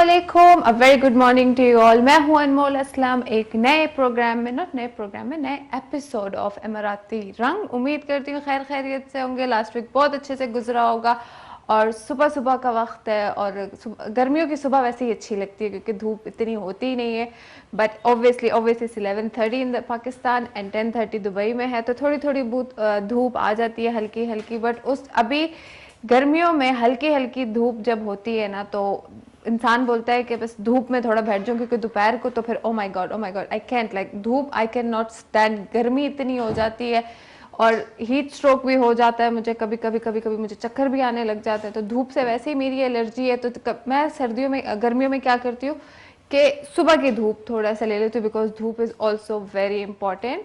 अस्सलामुअलैकुम, a very good morning to you all. मैं हूं अनमोल असलम, एक नए प्रोग्राम में नए एपिसोड ऑफ इमराती रंग। उम्मीद करती हूँ खैर खैरियत से होंगे। लास्ट वीक बहुत अच्छे से गुजरा होगा और सुबह सुबह का वक्त है और गर्मियों की सुबह वैसे ही अच्छी लगती है क्योंकि धूप इतनी होती ही नहीं है। But obviously 11:30 in Pakistan and 10:30 Dubai में है, तो थोड़ी थोड़ी बहुत धूप आ जाती है हल्की हल्की। बट उस अभी गर्मियों में हल्की हल्की धूप जब होती है ना, तो इंसान बोलता है कि बस धूप में थोड़ा बैठ जाऊं, क्योंकि दोपहर को तो फिर oh my God I can't, like धूप आई कैन नॉट स्टैंड। गर्मी इतनी हो जाती है और हीट स्ट्रोक भी हो जाता है मुझे, कभी मुझे चक्कर भी आने लग जाता है। तो धूप से वैसे ही मेरी एलर्जी है, तो मैं गर्मियों में क्या करती हूँ कि सुबह की धूप थोड़ा सा ले लेती हूँ, बिकॉज धूप इज़ ऑल्सो वेरी इंपॉर्टेंट।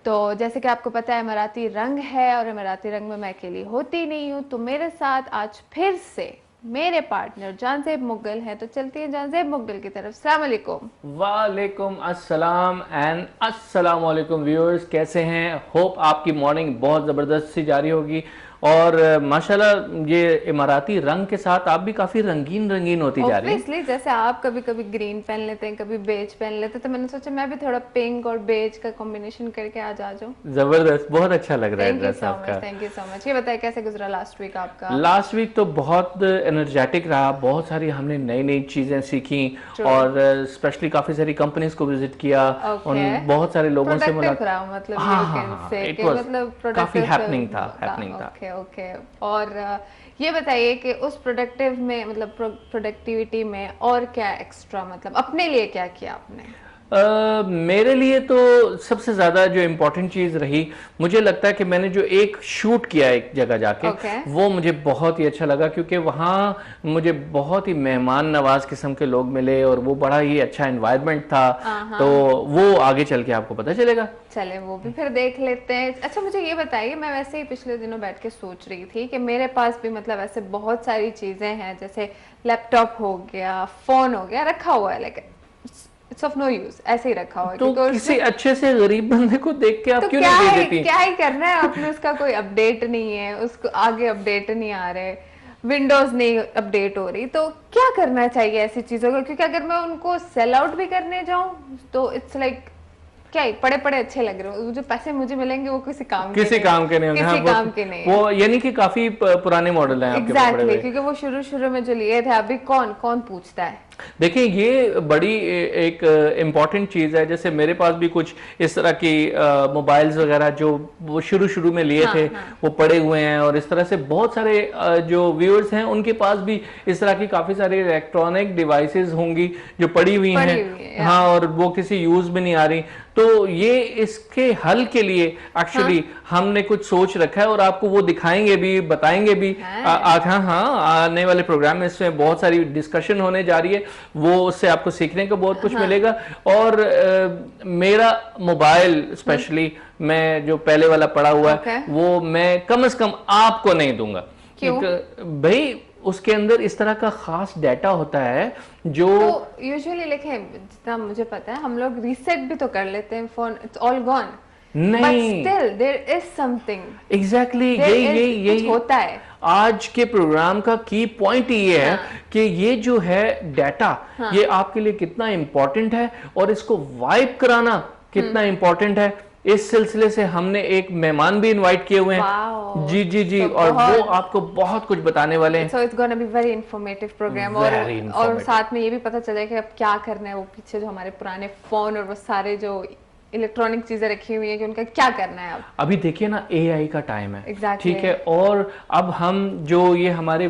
तो जैसे कि आपको पता है इमराती रंग है और इमराती रंग में मैं अकेली होती नहीं हूँ, तो मेरे साथ आज फिर से मेरे पार्टनर जानजेब मुगल हैं। तो चलती हैं जानजेब मुगल की तरफ। अस्सलाम वालेकुम। वालेकुम अस्सलाम एंड अस्सलाम वालेकुम व्यूअर्स, कैसे हैं? होप आपकी मॉर्निंग बहुत ज़बरदस्त सी जारी होगी और माशाल्लाह ये इमाराती रंग के साथ आप भी काफ़ी रंगीन रंगीन होती जा रही हैं। ऑब्वियसली जैसे आप कभी कभी ग्रीन पहन लेते हैं, कभी बेज पहन लेते हैं, तो मैंने सोचा मैं भी थोड़ा पिंक और बेज का कॉम्बिनेशन करके आज आ जाऊं। ज़बरदस्त, बहुत अच्छा लग रहा है थैंक यू ड्रेस सो आपका। Much, thank you so much. ये बताइए कैसे गुजरा लास्ट वीक आपका? लास्ट वीक तो बहुत एनर्जेटिक रहा, बहुत सारी हमने नई नई चीज़ें सीखी और स्पेशली काफ़ी सारी कंपनीज को विजिट किया। उन बहुत सारे लोगों से रहा, मतलब हाँ हाँ हाँ, इट वाज काफ़ी हैपनिंग था। Okay okay. और ये बताइए कि उस प्रोडक्टिव में, मतलब प्रोडक्टिविटी में और क्या एक्स्ट्रा, मतलब अपने लिए क्या किया आपने? मेरे लिए तो सबसे ज़्यादा जो इम्पोर्टेंट चीज़ रही, मुझे लगता है कि मैंने जो एक शूट किया एक जगह जाके, वो मुझे बहुत ही अच्छा लगा क्योंकि वहाँ मुझे बहुत ही मेहमान नवाज किस्म के लोग मिले और वो बड़ा ही अच्छा एनवायरनमेंट था। तो वो आगे चल के आपको पता चलेगा। चले वो भी फिर देख लेते हैं। अच्छा मुझे ये बताइए, मैं वैसे ही पिछले दिनों बैठ के सोच रही थी कि मेरे पास भी मतलब ऐसे बहुत सारी चीज़ें हैं, जैसे लैपटॉप हो गया, फ़ोन हो गया, रखा हुआ है, like it's of no use, ऐसे ही रखा हुआ है। तो किसी अच्छे से गरीब बंदे को देख के आप तो क्यों नहीं दे देती? क्या ही करना है आपने, उसका कोई अपडेट नहीं है, उसको आगे अपडेट नहीं आ रहे, विंडोज नहीं अपडेट हो रही, तो क्या करना चाहिए ऐसी चीजों का? क्योंकि अगर मैं उनको सेल आउट भी करने जाऊं तो इट्स लाइक क्या ही पड़े पड़े अच्छे लग रहे हो, जो पैसे मुझे मिलेंगे वो किसी काम के नहीं होंगे। हाँ, काम के नहीं, वो यानी कि काफी पुराने मॉडल हैं आपके पास पड़े। क्योंकि वो शुरू में जो लिए थे, अभी कौन कौन पूछता है। देखिए ये बड़ी एक इम्पॉर्टेंट चीज़ है। जैसे मेरे पास भी कुछ इस तरह की मोबाइल्स वगैरह जो वो शुरू में लिए थे, वो पड़े हुए हैं और इस तरह से बहुत सारे जो व्यूअर्स हैं उनके पास भी इस तरह की काफ़ी सारी इलेक्ट्रॉनिक डिवाइसेस होंगी जो पड़ी हुई हैं। हाँ, और वो किसी यूज़ में नहीं आ रही। तो ये इसके हल के लिए एक्चुअली हमने कुछ सोच रखा है और आपको वो दिखाएंगे भी, बताएंगे भी। आने वाले प्रोग्राम में इसमें बहुत सारी डिस्कशन होने जा रही है, वो उससे आपको सीखने को बहुत कुछ मिलेगा। और मेरा मोबाइल स्पेशली मैं जो पहले वाला पड़ा हुआ है, वो मैं कम से कम आपको नहीं दूंगा। क्यों? भाई उसके अंदर इस तरह का खास डाटा होता है जो यूजुअली लिखे, जितना मुझे पता है हम लोग रीसेट भी तो कर लेते हैं फोन, इट्स ऑल गॉन, नहीं, but still there is something, exactly यही होता है। आज के प्रोग्राम का की पॉइंट ये है कि ये जो है डाटा, ये आपके लिए कितना इंपॉर्टेंट है और इसको वाइप कराना कितना इंपॉर्टेंट है। इस सिलसिले से हमने एक मेहमान भी इनवाइट किए हुए हैं। जी तो और वो आपको बहुत कुछ बताने वाले हैं। So it's gonna be very informative program। और साथ में ये भी पता चले कि अब क्या करना है, वो पीछे जो हमारे पुराने फोन और वो सारे जो इलेक्ट्रॉनिक चीजें रखी हुई है कि उनका क्या करना है। अब अभी देखिए ना, एआई का टाइम है। exactly। ठीक है, और अब हम जो ये हमारे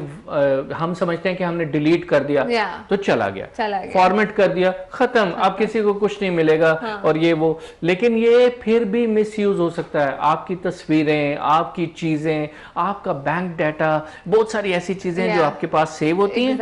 हम समझते हैं कि हमने डिलीट कर दिया तो चला गया, फॉर्मेट कर दिया, खत्म, अब किसी को कुछ नहीं मिलेगा। और ये वो, लेकिन ये फिर भी मिसयूज हो सकता है। आपकी तस्वीरें, आपकी चीजें, आपका बैंक डाटा, बहुत सारी ऐसी चीजें जो आपके पास सेव होती हैं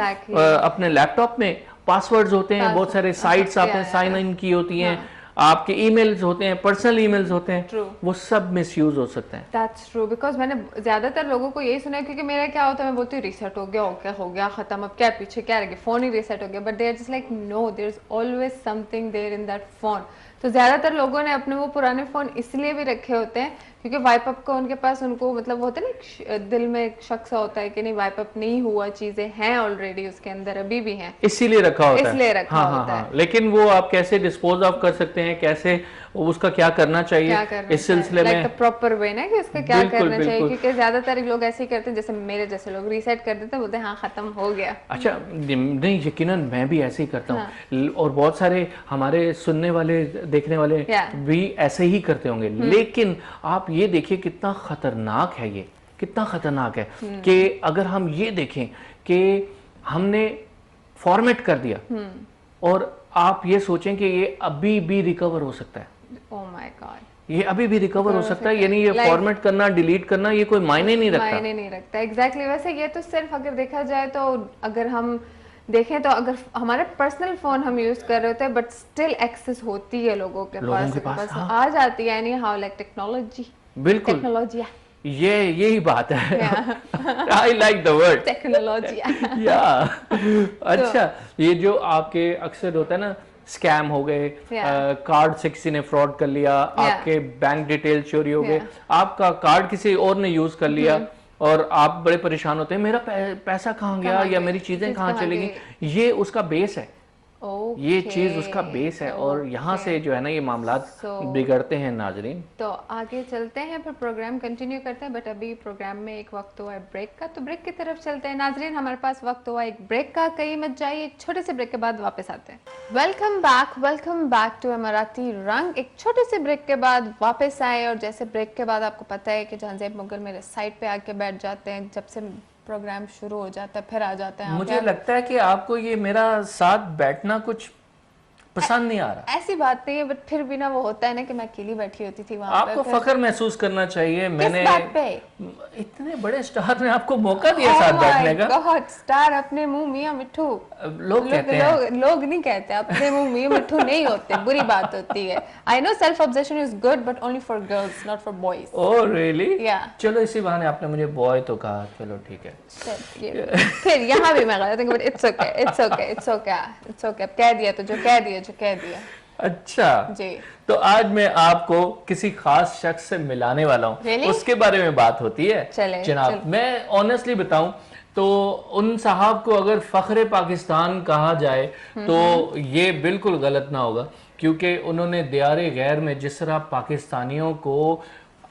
अपने लैपटॉप में, पासवर्ड्स होते हैं, बहुत सारे साइट्स आपने साइन इन की होती हैं, आपके ईमेल्स होते हैं, पर्सनल ईमेल्स होते हैं, वो सब मिसयूज हो सकते हैं। That's true, because मैंने ज्यादातर लोगों को यही सुना है, क्योंकि मेरा क्या होता है, मैं बोलती हूँ रीसेट हो गया खत्म, अब क्या पीछे क्या रह गया, फोन ही रीसेट हो गया, but there just like no, there is always something there in that phone. तो ज्यादातर लोगों ने अपने वो पुराने फोन इसलिए भी रखे होते हैं क्योंकि वाइप अप का उनके पास उनको मतलब होता है ना दिल में एक शक सा होता है कि नहीं वाइप अप नहीं हुआ, चीजें हैं ऑलरेडी उसके अंदर, अभी भी हैं, इसीलिए रखा होता है। इसलिए रखा हाँ, होता हाँ, है। हाँ। लेकिन वो आप कैसे डिस्पोज ऑफ कर सकते हैं, कैसे उसका क्या करना चाहिए, इस सिलसिले में प्रॉपर वे ना कि उसका क्या बिल्कुल, करना चाहिए, बिल्कुल। क्योंकि ज्यादातर लोग ऐसे ही करते हैं, जैसे मेरे जैसे लोग रीसेट कर देते हैं, बोलते हैं हाँ खत्म हो गया। अच्छा, नहीं यकीनन मैं भी ऐसे ही करता हूँ और बहुत सारे हमारे सुनने वाले देखने वाले भी ऐसे ही करते होंगे। लेकिन आप ये देखिए कितना खतरनाक है ये, कितना खतरनाक है कि अगर हम ये देखें कि हमने फॉर्मेट कर दिया और आप ये सोचें कि ये अभी भी रिकवर हो सकता है। ओह माय गॉड, ये अभी भी रिकवर हो सकता है, यानी ये फॉर्मेट करना, डिलीट करना, ये कोई मायने नहीं रखता। मायने नहीं रखता, एग्जैक्टली। वैसे ये तो सिर्फ अगर देखा जाए तो अगर हम देखें तो अगर हमारे पर्सनल फोन हम यूज कर रहे होते हैं बट स्टिल एक्सेस होती है लोगों के पास हाँ। आ जाती है, यानी हाउ लाइक टेक्नोलॉजी, बिल्कुल टेक्नोलॉजी, ये यही बात है। I like the word technology. या अच्छा, ये जो आपके अक्सर होता है ना, स्कैम हो गए, कार्ड से किसी ने फ्रॉड कर लिया, आपके बैंक डिटेल चोरी हो गए, आपका कार्ड किसी और ने यूज कर लिया और आप बड़े परेशान होते हैं, मेरा पैसा कहाँ गया या मेरी चीजें कहाँ चली गई, ये उसका बेस है। ये चीज उसका बेस है और यहाँ से जो है ना ये मामलात बिगड़ते हैं नाजरीन। तो आगे चलते हैं, फिर प्रोग्राम कंटिन्यू करते हैं, बट अभी प्रोग्राम में एक वक्त हुआ है ब्रेक का, तो ब्रेक की तरफ चलते हैं नाजरीन। हमारे पास वक्त हुआ एक ब्रेक का, कहीं मत जाइए, एक छोटे से ब्रेक के बाद वापस आते हैं। वेलकम बैक टू अमराती रंग। एक छोटे से ब्रेक के बाद वापस आए और जैसे ब्रेक के बाद आपको पता है कि जहांजेब मुगल मेरे साइड पे आके बैठ जाते हैं, जब से प्रोग्राम शुरू हो जाता है फिर आ जाते हैं। मुझे लगता है कि आपको ये मेरा साथ बैठना कुछ पसंद नहीं आ रहा। ऐसी बात नहीं है, बट फिर भी ना वो होता है ना कि मैं अकेली बैठी होती थी वहां पे। आपको फख्र महसूस करना चाहिए। मैंने बात पे? इतने बड़े स्टार ने आपको मौका दिया साथ बैठने का। गॉड, स्टार अपने मुंह मियां मिठू। लोग कहते हैं, लोग नहीं कहते अपने मुंह मियां मिठू नहीं होते, बुरी बात होती है। I know self obsession is good but only for girls, not for boys. Oh really? या चलो इसी बहाने आपने मुझे बॉय तो कहा, चलो ठीक है। फिर यहाँ भी मैं गलत हूँ, but it's okay, it's okay, it's okay, it's okay. अब कह दिया तो जो कह दिया। अच्छा जी, तो आज मैं आपको किसी खास शख्स से मिलाने वाला हूँ। Really? उसके बारे में बात होती है। जनाब, मैं ऑनेस्टली बताऊं तो उन साहब को अगर फख्रे पाकिस्तान कहा जाए तो ये बिल्कुल गलत ना होगा, क्योंकि उन्होंने दियारे गैर में जिस तरह पाकिस्तानियों को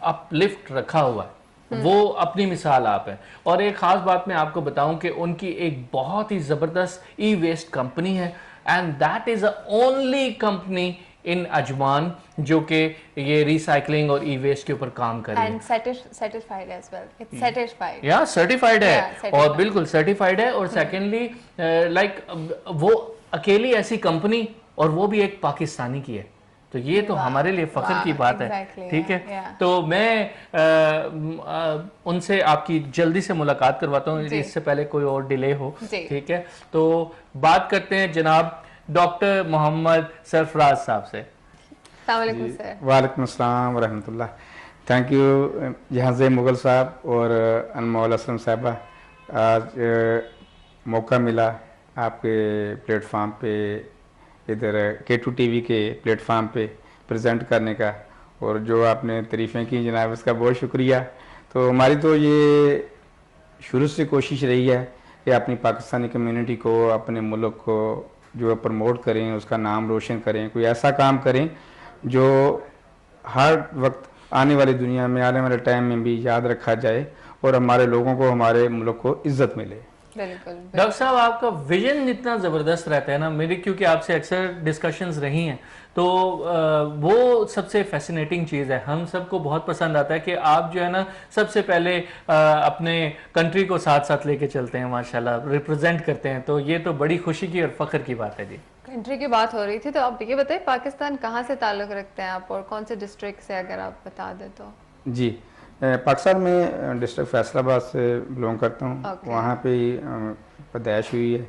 अपलिफ्ट रखा हुआ है, वो अपनी मिसाल आप है। और एक खास बात मैं आपको बताऊं कि उनकी एक बहुत ही जबरदस्त ई वेस्ट कंपनी है, and that is the only company इन अजमान जो कि ये रिसाइकलिंग और ई वेस्ट के ऊपर काम कर रही है। And certified as well, it's certified. या सर्टिफाइड है, certified. और बिल्कुल सर्टिफाइड है। और सेकेंडली लाइक वो अकेली ऐसी कंपनी, और वो भी एक पाकिस्तानी की है, तो ये तो हमारे लिए फख्र की बात है। ठीक है, तो मैं उनसे आपकी जल्दी से मुलाकात करवाता हूँ, इससे पहले कोई और डिले हो। ठीक है, तो बात करते हैं जनाब डॉक्टर मोहम्मद सरफराज साहब से। वालेकुम अस्सलाम व रहमतुल्लाह। थैंक यू जहांजेब मुगल साहब और अनमोल असलम साहबा, आज मौका मिला आपके प्लेटफार्म पे, इधर K2 TV के प्लेटफार्म पे प्रेजेंट करने का, और जो आपने तारीफ़ें की जनाब उसका बहुत शुक्रिया। तो हमारी तो ये शुरू से कोशिश रही है कि अपनी पाकिस्तानी कम्युनिटी को, अपने मुल्क को जो प्रमोट करें, उसका नाम रोशन करें, कोई ऐसा काम करें जो हर वक्त आने वाली दुनिया में, आने वाले टाइम में भी याद रखा जाए और हमारे लोगों को, हमारे मुल्क को इज्जत मिले। डॉक्टर साहब, आपका विजन इतना ज़बरदस्त रहता है ना, मेरी क्योंकि आपसे अक्सर डिस्कशंस रही हैं, तो वो सबसे फैसिनेटिंग चीज़ है। हम सबको बहुत पसंद आता है कि आप जो है ना सबसे पहले अपने कंट्री को साथ साथ लेके चलते हैं, माशाल्लाह रिप्रेजेंट करते हैं, तो ये तो बड़ी खुशी की और फख्र की बात है। जी, कंट्री की बात हो रही थी, तो आप ये बताइए पाकिस्तान कहाँ से ताल्लुक़ रखते हैं आप, और कौन से डिस्ट्रिक्ट से, अगर आप बता दें तो। जी, पाकिस्तान में डिस्ट्रिक्ट फैसलाबाद से बिलोंग करता हूँ। वहाँ पे पैदाइश हुई है,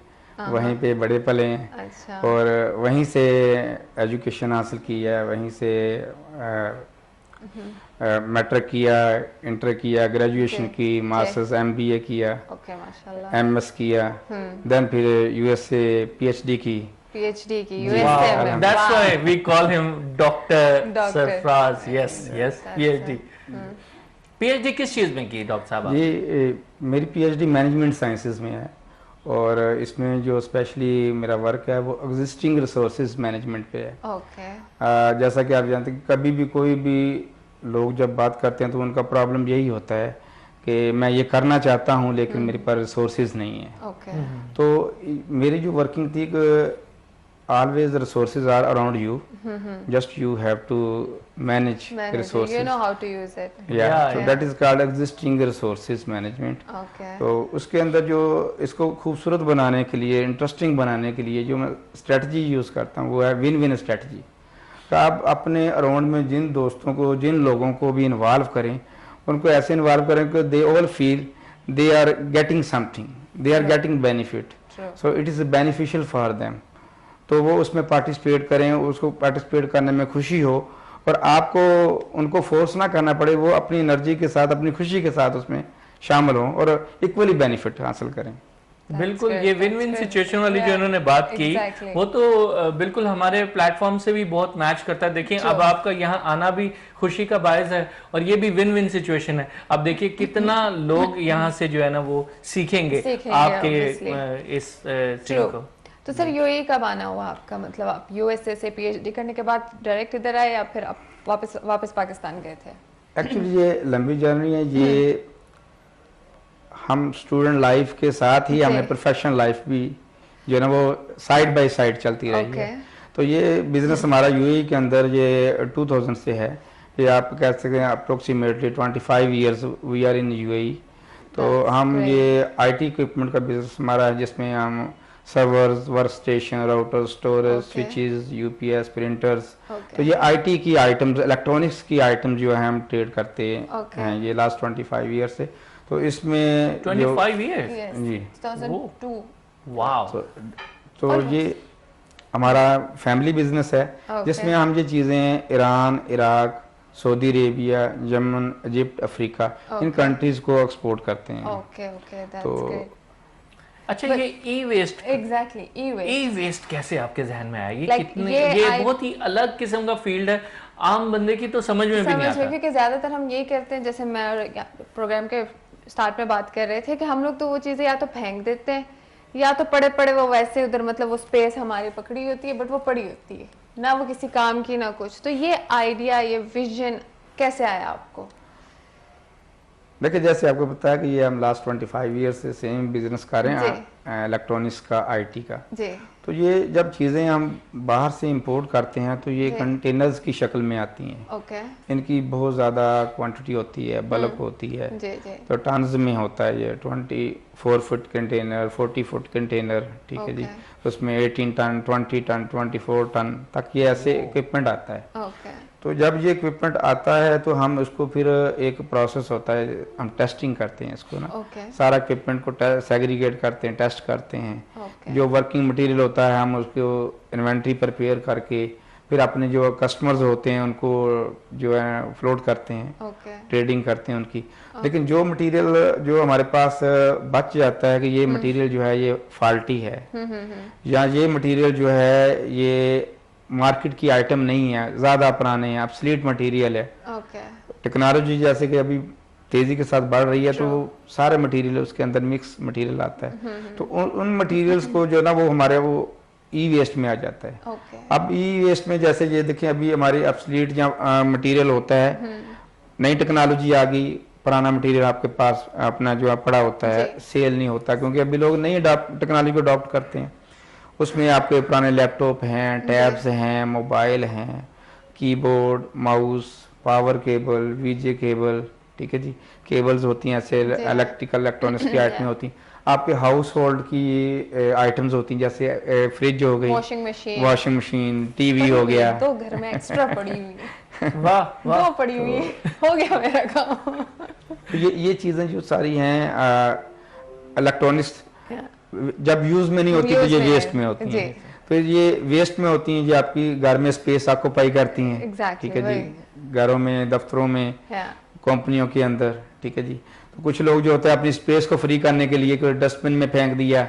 वहीं पे बड़े पले हैं। अच्छा। और वहीं से एजुकेशन हासिल की है, वहीं से मैट्रिक किया, इंटर किया, ग्रेजुएशन की, मास्टर्स MBA किया, माशाल्लाह, MS किया, देन फिर USA PhD की, PhD की Wow, USA में। that's Wow. why we call him Dr. Doctor. Sarfraz. Yes, yes, That's PhD. PhD किस चीज में की डॉक्टर साहब? ये मेरी PhD मैनेजमेंट साइंसेज में है और इसमें जो स्पेशली मेरा वर्क है वो एग्जिस्टिंग रिसोर्सेज मैनेजमेंट पे है। ओके। जैसा कि आप जानते हैं कि कभी भी कोई भी लोग जब बात करते हैं तो उनका प्रॉब्लम यही होता है कि मैं ये करना चाहता हूँ लेकिन मेरे पास रिसोर्सेज नहीं है। ओके। तो मेरी जो वर्किंग थी always the resources are around you, just you have to manage resources. You know how to use it. Yeah, so yeah. that is called existing resources management. Okay. तो उसके अंदर जो इसको खूबसूरत बनाने के लिए, इंटरेस्टिंग बनाने के लिए जो मैं स्ट्रेटजी यूज़ करता हूँ वो है विन विन स्ट्रेटजी। तो आप अपने अराउंड में जिन दोस्तों को, जिन लोगों को भी इन्वॉल्व करें, उनको ऐसे इन्वॉल्व करें कि they all feel they are getting something, they are getting benefit, so it is beneficial for them. तो वो उसमें पार्टिसिपेट करें, उसको पार्टिसिपेट करने में खुशी हो और आपको उनको फोर्स ना करना पड़े, वो अपनी एनर्जी के साथ, अपनी खुशी के साथ उसमें शामिल हों और इक्वली बेनिफिट हासिल करें। बिल्कुल, ये विन विन सिचुएशन वाली जो इन्होंने बात की वो तो बिल्कुल हमारे प्लेटफॉर्म से भी बहुत मैच करता है। देखिए अब आपका यहाँ आना भी खुशी का बायस है और ये भी विन विन सिचुएशन है। अब देखिए कितना लोग यहाँ से जो है ना वो सीखेंगे आपके इस चीज को। तो सर यूएई कब आना हुआ आपका, मतलब आप यूएसए से पीएचडी करने के बाद डायरेक्ट इधर आए या फिर आप वापस पाकिस्तान गए थे? एक्चुअली ये लंबी जर्नी है, ये हम स्टूडेंट लाइफ के साथ ही हमें प्रोफेशनल लाइफ भी जो है ना वो साइड बाय साइड चलती रही है। तो ये बिजनेस हमारा यूएई के अंदर ये 2000 से है, ये आप कह सकते हैं approximately 25 years we are in UAE. तो हम ये आईटी इक्विपमेंट का बिजनेस हमारा है जिसमें हम servers, work station, router, storage, switches, UPS, printers, तो ये आईटी की आइटम्स, इलेक्ट्रॉनिक्स की आइटम्स जो है हम ट्रेड करते हैं ये लास्ट 25 ईयर से। तो इसमें 25 ईयर जी 2002। वाओ। तो ये हमारा फैमिली बिजनेस है जिसमें हम ये चीज़ें Iran, Iraq, Saudi Arabia, Yemen, Egypt, Africa in countries को एक्सपोर्ट करते हैं। ओके ओके, दैट्स तो ग्रेट। अच्छा, ये ई वेस्ट, एग्जैक्टली ई वेस्ट कैसे आपके जहन में आएगी? Like ये बहुत ही अलग किस्म का फील्ड है, आम बंदे की तो समझ में भी नहीं आता। क्योंकि ज्यादातर हम यही करते हैं, जैसे मैं प्रोग्राम के स्टार्ट में बात कर रहे थे कि हम लोग तो वो चीजें या तो फेंक देते हैं या तो पड़े पड़े वो वैसे उधर, मतलब वो स्पेस हमारी पकड़ी होती है बट वो पड़ी होती है ना, वो किसी काम की ना कुछ। तो ये आइडिया, ये विजन कैसे आया आपको? देखिए जैसे आपको पता है कि ये हम लास्ट 25 ईयर से सेम बिजनेस कर रहे हैं इलेक्ट्रॉनिक्स का, आईटी का। जी। तो ये जब चीज़ें हम बाहर से इंपोर्ट करते हैं तो ये कंटेनर्स की शक्ल में आती हैं। ओके। इनकी बहुत ज़्यादा क्वांटिटी होती है, बल्क होती है। जी जी। तो टन्स में होता है ये 24 फुट कंटेनर, 40 फुट कंटेनर, ठीक है जी। उसमें 18 टन, 20 टन, 24 टन तक ये ऐसे इक्विपमेंट आता है। ओके। तो जब ये इक्विपमेंट आता है तो हम उसको फिर एक प्रोसेस होता है, हम टेस्टिंग करते हैं इसको ना। सारा इक्विपमेंट को सेग्रीगेट करते हैं, टेस्ट करते हैं। जो वर्किंग मटेरियल होता है हम उसको इन्वेंट्री प्रिपेयर करके फिर अपने जो कस्टमर्स होते हैं उनको जो है फ्लोट करते हैं, ट्रेडिंग करते हैं उनकी। लेकिन जो मटेरियल जो हमारे पास बच जाता है कि ये मटेरियल जो है ये फॉल्टी है या ये मटेरियल जो है ये मार्केट की आइटम नहीं है, ज्यादा पुराने हैं, ऑब्सोलीट मटेरियल है। टेक्नोलॉजी जैसे कि अभी तेजी के साथ बढ़ रही है तो सारे मटेरियल उसके अंदर मिक्स मटेरियल आता है। तो उन मटेरियल्स को जो ना वो हमारे वो ई वेस्ट में आ जाता है। अब ई वेस्ट में जैसे ये देखिए अभी हमारी ऑब्सोलीट या मटेरियल होता है, नई टेक्नोलॉजी आ गई, पुराना मटेरियल आपके पास अपना जो पड़ा होता है सेल नहीं होता क्योंकि अभी लोग नई टेक्नोलॉजी को अडॉप्ट करते हैं। उसमें आपके पुराने लैपटॉप हैं, टैब्स हैं, मोबाइल हैं, कीबोर्ड, माउस, पावर केबल, वीजे केबल, ठीक है जी, केबल्स होती हैं, ऐसे इलेक्ट्रिकल इलेक्ट्रॉनिक्स की आइटमें होती हैं। आपके हाउस होल्ड की आइटम्स होती हैं जैसे फ्रिज हो गई, वॉशिंग मशीन, टीवी हो गया। तो घर में एक्स्ट्रा पड़ी हुई है। वाह वाह, दो पड़ी हुई है, हो गया मेरा काम। तो ये चीजें जो सारी हैं इलेक्ट्रॉनिक्स जब यूज में नहीं होती तो ये वेस्ट में होती हैं। तो ये वेस्ट में होती हैं जो आपकी घर में स्पेस ऑक्यूपाई करती हैं, ठीक है जी, घरों में, दफ्तरों में, कंपनियों के अंदर, ठीक है जी। तो कुछ लोग जो होते हैं अपनी स्पेस को फ्री करने के लिए कोई डस्टबिन में फेंक दिया,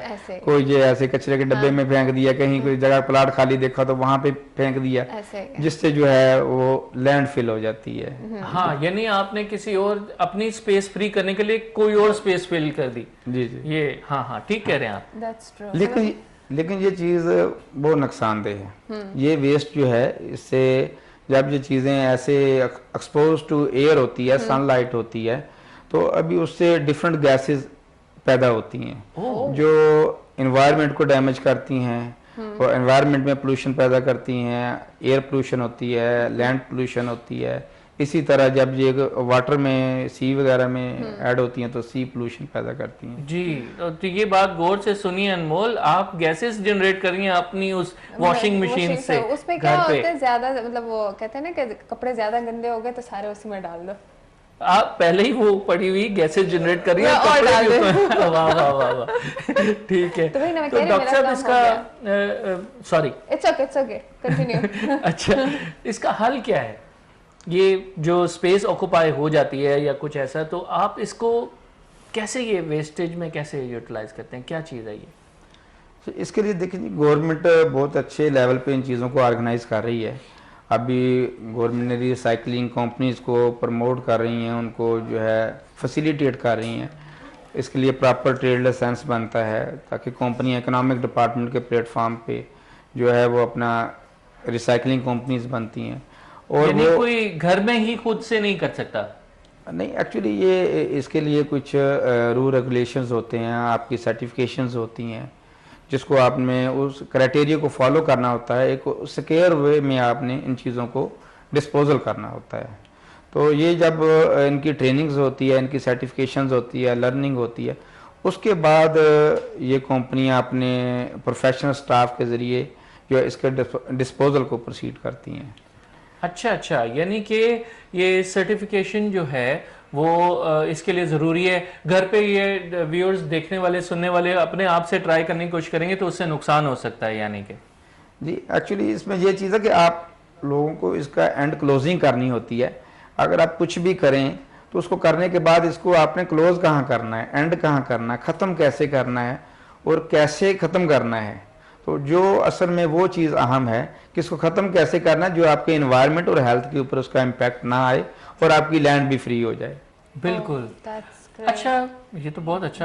कोई जो ऐसे कचरे के डब्बे में फेंक दिया, कहीं कोई जगह प्लाट खाली देखा तो वहां पे फेंक दिया, जिससे जो है वो लैंडफिल हो जाती है। हाँ, यानी आपने किसी और अपनी स्पेस फ्री करने के लिए कोई और स्पेस फिल कर दी। जी जी, ये हाँ, ठीक कह रहे हैं आप। लेकिन ये चीज़ बहुत नुकसानदेह है। ये वेस्ट जो है, इससे जब ये चीज़ें ऐसे एक्सपोज टू एयर होती है, सनलाइट होती है, तो अभी उससे डिफरेंट गैसेस पैदा होती हैं जो एनवायरनमेंट को डैमेज करती हैं और एनवायरनमेंट में पोल्यूशन पैदा करती हैं। एयर पोल्यूशन होती है, लैंड पोल्यूशन होती है। इसी तरह जब ये वाटर में, सी वगैरह में ऐड होती हैं तो सी पोल्यूशन पैदा करती हैं। जी, तो ये बात गौर से सुनिए अनमोल, आप गैसेस जनरेट कर रही हैं अपनी उस वॉशिंग मशीन से। उसमें क्या होता है, ज्यादा मतलब वो कहते हैं ना कि कपड़े ज्यादा गंदे हो गए तो सारे उसी में डाल दो। आप पहले ही वो पड़ी हुई गैसेस जनरेट कर रही हैं, कपड़े भी उसमें। वाह वाह वाह वाह, ठीक है। तो डॉक्टर साहब इसका सॉरी, इट्स ओके कंटिन्यू। अच्छा, इसका हल क्या है? ये जो स्पेस ऑक्युपाई हो जाती है या कुछ ऐसा, तो आप इसको कैसे, ये वेस्टेज में कैसे यूटिलाइज करते हैं, क्या चीज़ है ये? तो इसके लिए देखिए, गवर्नमेंट बहुत अच्छे लेवल पे इन चीज़ों को ऑर्गेनाइज कर रही है। अभी गवर्नमेंट ने रिसाइकलिंग कंपनीज को प्रमोट कर रही हैं, उनको जो है फैसिलिटेट कर रही हैं। इसके लिए प्रॉपर ट्रेड लाइसेंस बनता है ताकि कंपनी इकोनॉमिक डिपार्टमेंट के प्लेटफॉर्म पे जो है वो अपना रिसाइकलिंग कंपनीज बनती हैं। और यानी कोई घर में ही खुद से नहीं कर सकता? नहीं, एक्चुअली ये इसके लिए कुछ रूल रेगुलेशंस होते हैं, आपकी सर्टिफिकेशंस होती हैं, जिसको आपने उस क्राइटेरिया को फॉलो करना होता है। एक सिक्योर वे में आपने इन चीज़ों को डिस्पोजल करना होता है। तो ये जब इनकी ट्रेनिंग्स होती है, इनकी सर्टिफिकेशंस होती है, लर्निंग होती है, उसके बाद ये कंपनियां अपने प्रोफेशनल स्टाफ के ज़रिए जो इसके डिस्पोजल को प्रोसीड करती हैं। अच्छा, यानी कि ये सर्टिफिकेशन जो है वो इसके लिए ज़रूरी है। घर पे ये व्यूअर्स, देखने वाले, सुनने वाले अपने आप से ट्राई करने की कोशिश करेंगे तो उससे नुकसान हो सकता है, यानी कि जी एक्चुअली इसमें ये चीज़ है कि आप लोगों को इसका एंड क्लोजिंग करनी होती है। अगर आप कुछ भी करें तो उसको करने के बाद इसको आपने क्लोज कहाँ करना है, एंड कहाँ करना है, ख़त्म कैसे करना है और कैसे ख़त्म करना है। तो जो असल में वो चीज़ अहम है कि इसको ख़त्म कैसे करना है जो आपके एनवायरनमेंट और हेल्थ के ऊपर उसका इम्पैक्ट ना आए और आपकी लैंड भी फ्री हो जाए। बिल्कुल। अच्छा, ये तो बहुत अच्छा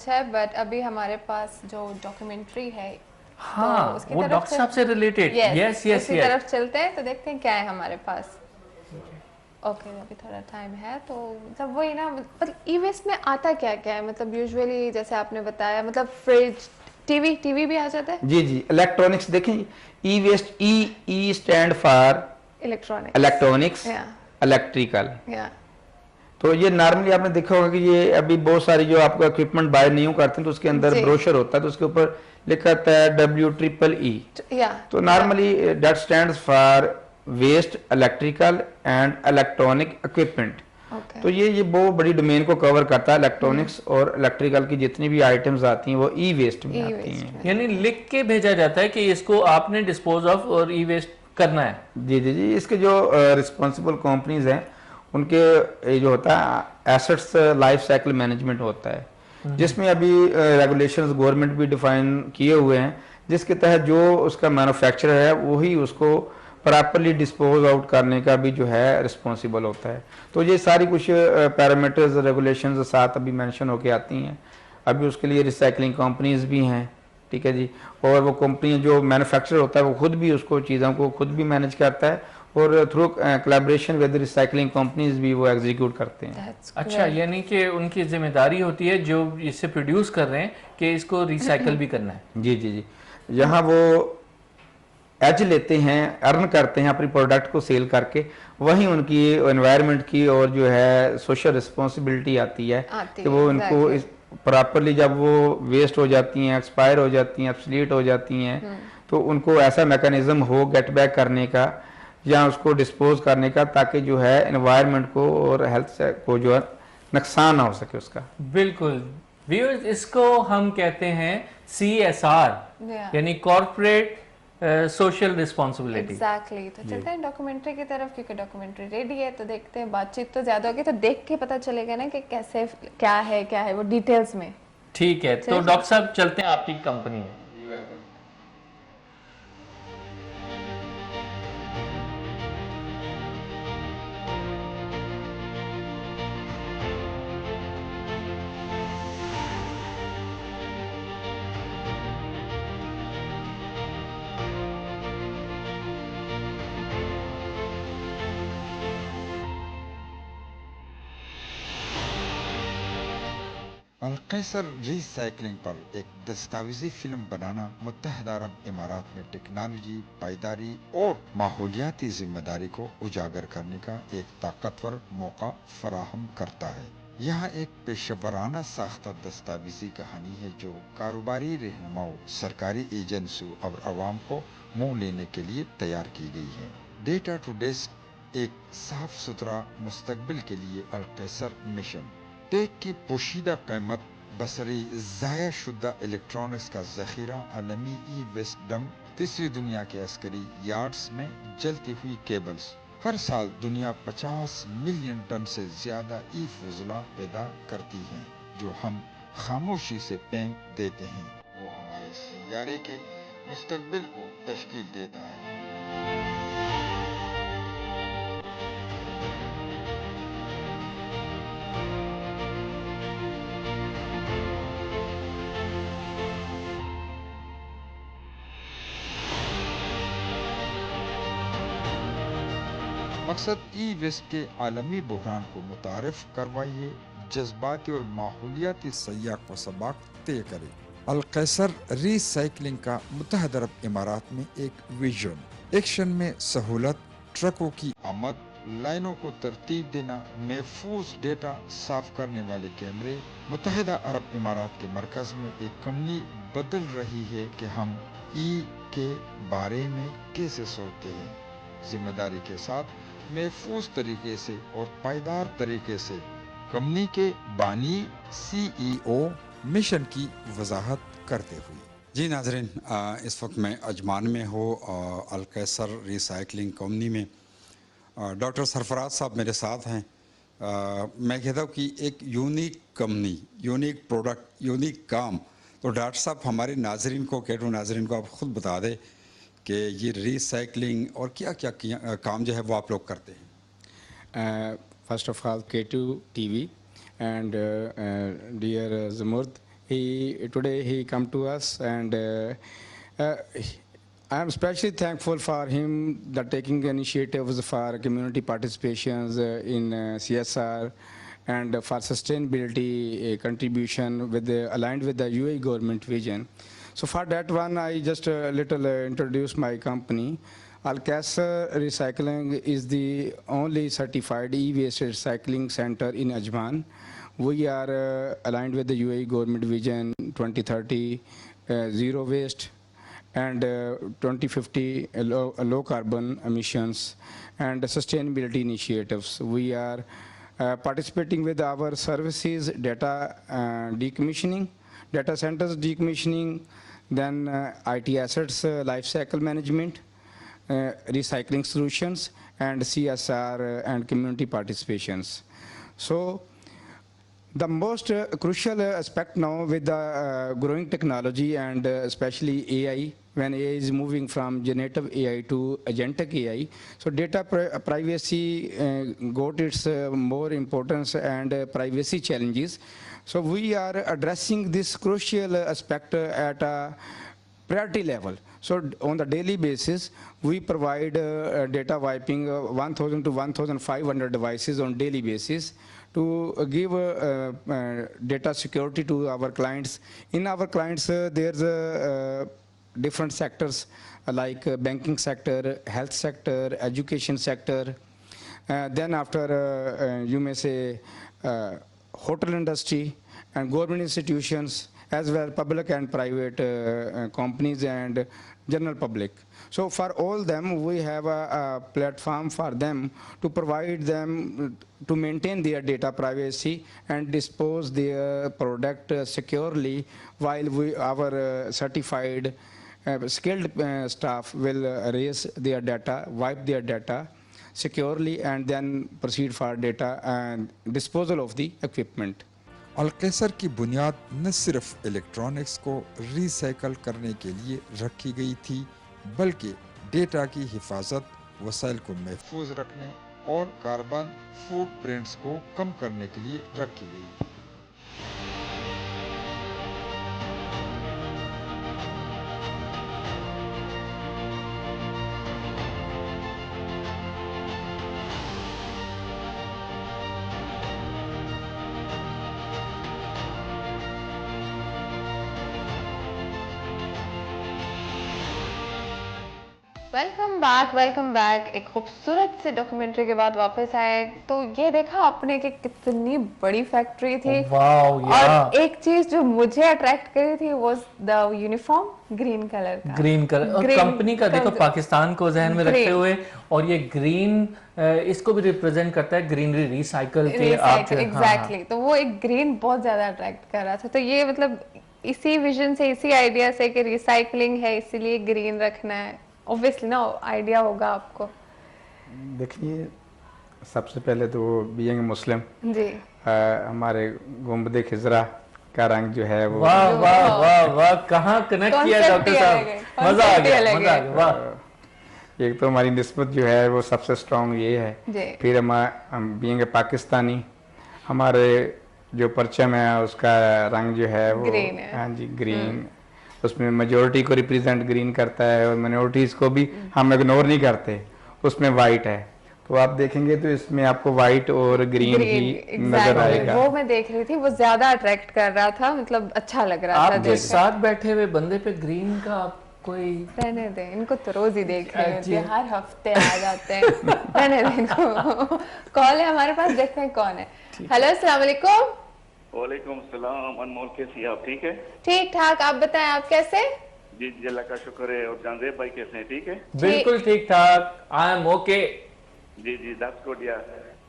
है। बट अभी हमारे पास जो डॉक्यूमेंट्री है, हाँ, तो वो डॉक्टर साहब से रिलेटेड, यस उसी तरफ चलते हैं तो देखते हैं क्या है हमारे पास। ओके, अभी थोड़ा टाइम है तो मतलब वही ना, मतलब ई वेस्ट में आता क्या क्या है? मतलब यूजुअली जैसे आपने बताया, मतलब फ्रिज, टीवी भी आ जाता है। जी, इलेक्ट्रॉनिक्स देखें, e waste, e stand for electronics, electrical. तो ये नॉर्मली आपने देखा होगा कि ये अभी बहुत सारी जो आपको इक्विपमेंट बाय नहीं करते हैं तो उसके अंदर ब्रोशर होता है, तो उसके ऊपर लिखा होता है WEEE। तो normally that stands for waste electrical and electronic equipment. तो ये बहुत बड़ी डोमेन को कवर करता है। इलेक्ट्रॉनिक्स और इलेक्ट्रिकल की जितनी भी आइटम्स आती हैं वो ई वेस्ट में आती हैं। यानी लिख के भेजा जाता है कि इसको आपने डिस्पोज ऑफ और ई वेस्ट करना है। जी, इसके जो रिस्पॉन्सिबल कंपनीज हैं उनके जो होता है एसेट्स लाइफ साइकिल मैनेजमेंट होता है, जिसमें अभी रेगुलेशंस गवर्नमेंट भी डिफाइन किए हुए हैं, जिसके तहत जो उसका मैन्युफैक्चरर है वही उसको प्रॉपरली डिस्पोज आउट करने का भी जो है रिस्पॉन्सिबल होता है। तो ये सारी कुछ पैरामीटर्स रेगुलेशंस साथ अभी मेंशन होके आती हैं। अभी उसके लिए रिसाइकलिंग कंपनीज भी हैं, ठीक है जी, और वो कंपनी जो मैन्युफैक्चरर होता है वो खुद भी उसको चीज़ों को खुद भी मैनेज करता है और through collaboration with recycling companies भी वो एग्जीक्यूट करते हैं। अच्छा, यानी कि उनकी जिम्मेदारी होती है जो इसे प्रोड्यूस कर रहे हैं कि इसको रिसाइकल भी करना है। जी, यहाँ वो एज लेते हैं, अर्न करते हैं अपनी प्रोडक्ट को सेल करके, वहीं उनकी एनवायरनमेंट की और जो है सोशल रिस्पॉन्सिबिलिटी आती है कि वो उनको प्रॉपरली जब वो वेस्ट हो जाती हैं, एक्सपायर हो जाती हैं, ऑब्सोलीट हो जाती हैं, तो उनको ऐसा मैकेनिज्म हो गेट बैक करने का या उसको डिस्पोज करने का, ताकि जो है एनवायरनमेंट को और हेल्थ को जो है नुकसान ना हो सके उसका। बिल्कुल व्यूअर्स, इसको हम कहते हैं CSR, यानी कॉर्पोरेट सोशल रिस्पॉन्सिबिलिटी। एग्जैक्टली तो चलते हैं डॉक्यूमेंट्री की तरफ, क्योंकि डॉक्यूमेंट्री रेडी है तो देखते हैं। बातचीत तो ज़्यादा होगी तो देख के पता चलेगा ना कि कैसे क्या है वो डिटेल्स में। ठीक है, तो डॉक्टर साहब चलते हैं आपकी कंपनी में। अलकैसर रीसाइक्लिंग पर एक दस्तावेजी फिल्म बनाना मुत्तहदा अरब इमारात में टेक्नोलॉजी, पायदारी और माहौलियाती जिम्मेदारी को उजागर करने का एक ताकतवर मौका फराहम करता है। यहाँ एक पेशेवराना साख्ता दस्तावेजी कहानी है जो कारोबारी रहनुमाओं, सरकारी एजेंसियों और अवाम को मोह लेने के लिए तैयार की गई है। डेटा टू डेस्क एक साफ सुथरा मुस्तकबिल के लिए अलकैसर मिशन। टेक की पोशीदा कीमत, बसरी ज़ाया शुदा इलेक्ट्रॉनिक्स का जखीरा, आलमी ई वेस्ट डंप, तीसरी दुनिया के अस्करी यार्ड्स में जलती हुई केबल्स। हर साल दुनिया 50 मिलियन टन से ज्यादा ई फजला पैदा करती है जो हम खामोशी से फेंक देते हैं। वो हमारे सियारे के मुस्तकबिल को तश्कील देता है। मकसद ई वेस्ट के आलमी बहरान को मुतारिफ करवाइए, जज्बाती और माहौलियाती सयाह को सबक तय करे। अलकैसर रीसाइक्लिंग का मुत्तहदा अरब इमारात में एक विजन, एक्शन में सहूलत, ट्रकों की आमद, लाइनों को तरतीब देना, महफूज डेटा साफ करने वाले कैमरे। मुत्तहदा अरब इमारात के मरकज में एक कंपनी बदल रही है कि हम ई के बारे में कैसे सोचते हैं, जिम्मेदारी के साथ, महफूज तरीके से और पायदार तरीके से। कंपनी के बानी CEO मिशन की वजाहत करते हुए। जी नाज़रीन, इस वक्त मैं अजमान में हूँ अलकैसर रीसाइक्लिंग कंपनी में। डॉक्टर सरफराज साहब मेरे साथ हैं। मैं कहता हूँ कि एक unique company, unique product, unique काम। तो डॉक्टर साहब हमारे नाज़रीन को, केटू नाज़रीन को आप ख़ुद बता दें कि ये रीसाइक्लिंग और क्या क्या काम जो है वो आप लोग करते हैं। First of all, K2 TV and dear Zamurd, today he come to us, and I am especially thankful for him that taking initiatives for community participations in CSR and for sustainability contribution aligned with the UAE government vision. So for that one, I just little introduce my company. Alkasser Recycling is the only certified e-waste recycling center in Ajman. We are aligned with the UAE government vision 2030, zero waste, and 2050 low carbon emissions and sustainability initiatives. We are participating with our services, data decommissioning, data centers decommissioning, then IT assets life cycle management, recycling solutions, and CSR and community participations. So the most crucial aspect now with the growing technology and especially AI, when AI is moving from generative AI to agentic AI, so data privacy got its more importance and privacy challenges. So we are addressing this crucial aspect at a priority level. So on the daily basis, we provide data wiping 1,000 to 1,500 devices on daily basis to give data security to our clients. In our clients, there's different sectors like banking sector, health sector, education sector. Then after, you may say, hotel industry and government institutions, as well public and private companies and general public. So for all them, we have a platform for them to provide them to maintain their data privacy and dispose their product securely, while our certified skilled staff will erase their data, wipe their data securely, and then proceed for data and disposal of the equipment. अलकैसर की बुनियाद न सिर्फ electronics को recycle करने के लिए रखी गई थी, बल्कि डेटा की हिफाजत, वसाइल को महफूज रखने और कार्बन फुटप्रिंट्स को कम करने के लिए रखी गई। Welcome back. एक खूबसूरत से डॉक्यूमेंट्री के बाद वापस आए तो ये देखा आपने कि कितनी बड़ी फैक्ट्री थी। और एक चीज जो मुझे अट्रैक्ट करी थी वो द यूनिफॉर्म ग्रीन कलर का। ग्रीन कलर कंपनी का देखो, पाकिस्तान को जहन में रखते हुए, और ये ग्रीन इसको भी रिप्रेजेंट करता है, ग्रीनरी रिसाइकल के आप एग्जैक्टली। तो वो एक ग्रीन बहुत ज्यादा अट्रैक्ट कर रहा था। तो ये मतलब इसी विजन से, इसी आइडिया से कि रिसाइकलिंग है इसीलिए ग्रीन रखना है, ऑब्वियसली ना आइडिया होगा आपको। देखिए, सबसे पहले तो बीइंग मुस्लिम जी, हमारे गुंबद खिजरा का रंग जो है वो वाह वाह वाह वाह, कहाँ कनेक्ट किया डॉक्टर साहब, मजा आ गया, मजा आ गया, वाह। एक तो हमारी निस्बत जो है वो सबसे स्ट्रॉन्ग ये है। फिर हम बीइंग पाकिस्तानी, हमारे जो परचम है उसका रंग जो है वो ग्रीन है। हाँ जी, ग्रीन। उसमें मेजोरिटी को रिप्रेजेंट ग्रीन करता है और माइनॉरिटीज को भी हम इग्नोर नहीं करते, उसमें वाइट है। तो आप देखेंगे तो इसमें आपको वाइट और ग्रीन ही नजर आएगा। वो मैं देख रही थी, वो ज्यादा अट्रैक्ट कर रहा था, मतलब अच्छा लग रहा था। आप जिस साथ बैठे हुए बंदे पे ग्रीन का कोई रहने दे, इनको तो रोज ही देख रहे होते हैं, हर हफ्ते आ जाते हैं। रहने दे इनको। कॉल है हमारे पास, देखते हैं कौन है। हेलो, अस्सलाम वालेकुम। वालेकुम सलाम। अनमोल कैसी आप? ठीक है, ठीक ठाक, आप बताएं आप कैसे? जी जी अल्लाह का शुक्र है। और जानजेब भाई कैसे हैं? ठीक है, बिल्कुल ठीक ठाक, आई एम ओके। जी जी, that's good. Yeah